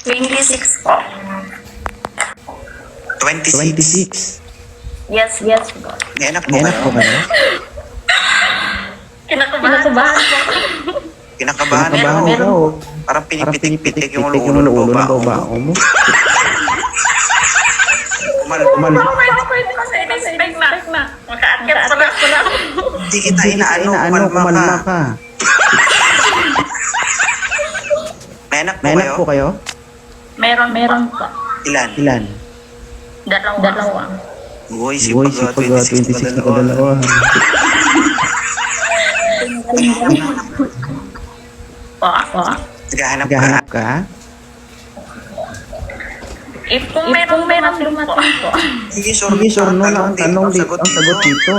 26 po. 26. Yes po. May anak May anak po kayo? Kinakabahan po. Kinakabahan Kinakabahan ako. ikaw. Parang pinipitik-pitik yung Pinipitik ulo ng ng babae babae mo. Umal. Pwede kasi in-expect na. Makaakyat pa na. Hindi kita inaano, Kumalma kumalma ka. ka. May anak po May anak kayo? po kayo? Meron po. Ilan? Dalawa. Uy, si Uy, pag 26 na kadalawa. Po. Naghahanap ka? Naghahanap ka? Kung meron dumating po. Yes Yes or no lang ang tanong dito. Ang sagot dito.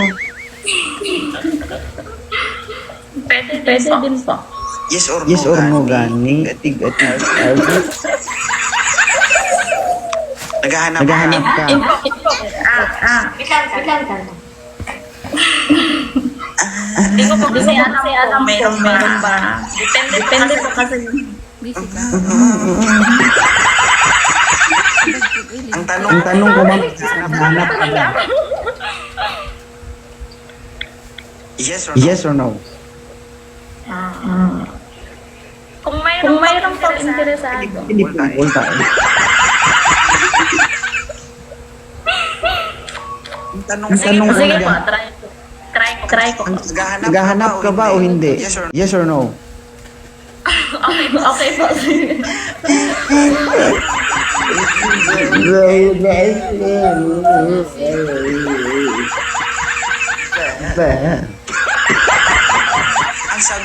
Pwede din po. Yes or no? Yes or no gani? Atig. Naghahanap Naghahanap ka. Biglang ka. Hindi ko po kasi alam meron ba. Depende po kasi. Ang Ang tanong ko ma'am, naghahanap ka ba? Yes or no? Yes or no? Kung mayroon po interesado. Hindi po tayo. Ang tanong Ang tanong ko Sige po, dyan, try ko. naghahanap ka ba o hindi? Yes or no? Okay po.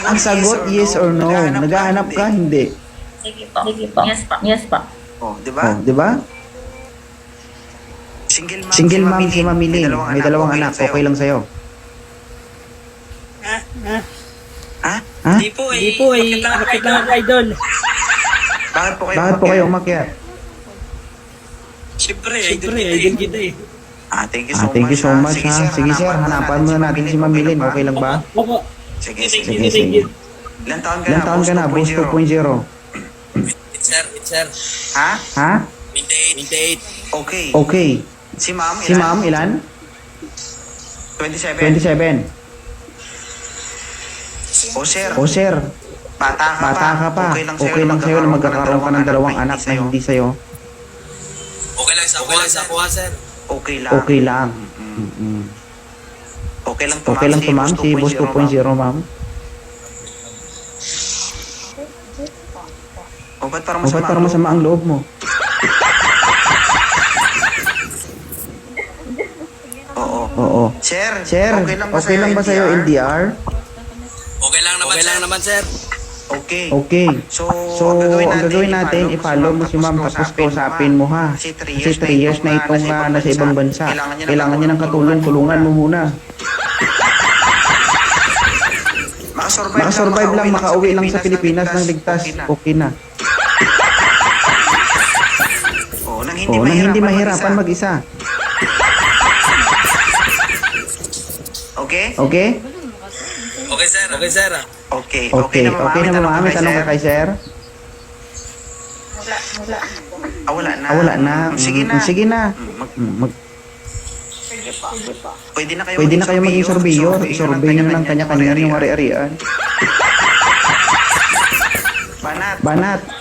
Ang sagot, yes or no? Naghahanap ka, hindi? Sige po. Yes po. Oh, di Oh, ba? di ba? Single mom si Mamili. May dalawang anak. Okay lang sa'yo. Ha? Ha? Hindi po eh. Bakit lang ako idol? Bakit po kayo? umakyat? Siyempre, idol kita eh. Thank you so much. Thank you so much ha. Sige sir, hanapan muna natin si Mamilin. Okay lang ba? Opo. Sige. Sige. Ilan taon Ilang taon ka na? Boost 2.0. Sir. Ha? Ha? 28. Okay. Okay. Si ma'am, Si ma'am, ilan? 27. 27. O O sir, bata bata ka pa. Okay lang sa'yo na magkakaroon ka ng dalawang anak na hindi sa'yo. Okay lang sa kuha, sir. Okay lang. Okay lang. Okay lang Okay lang to ma'am, si Boss 2.0 ma'am. O ba't parang O ba't parang masama ang loob mo? Oo. Sir, Sir, okay lang ba sa'yo LDR? Okay lang naman, sir. Okay. Okay. So, ang gagawin natin, i-follow mo si ma'am tapos kausapin mo ha. Kasi Kasi 3 years na itong nasa ibang bansa. Kailangan niya ng katulong, tulungan mo muna. Makasurvive lang, makauwi lang sa Pilipinas ng ligtas, okay na. Oo, nang Oo, nang hindi mahirapan mag-isa. Okay? Okay? Okay, sir. Okay na ma'am, may tanong ka kay sir? Wala na. Wala na. Sige na. Sige na. Pwede na kayo maging surveyor. I-survey nyo ng kanya-kanya yung ari-arian. Banat. Banat.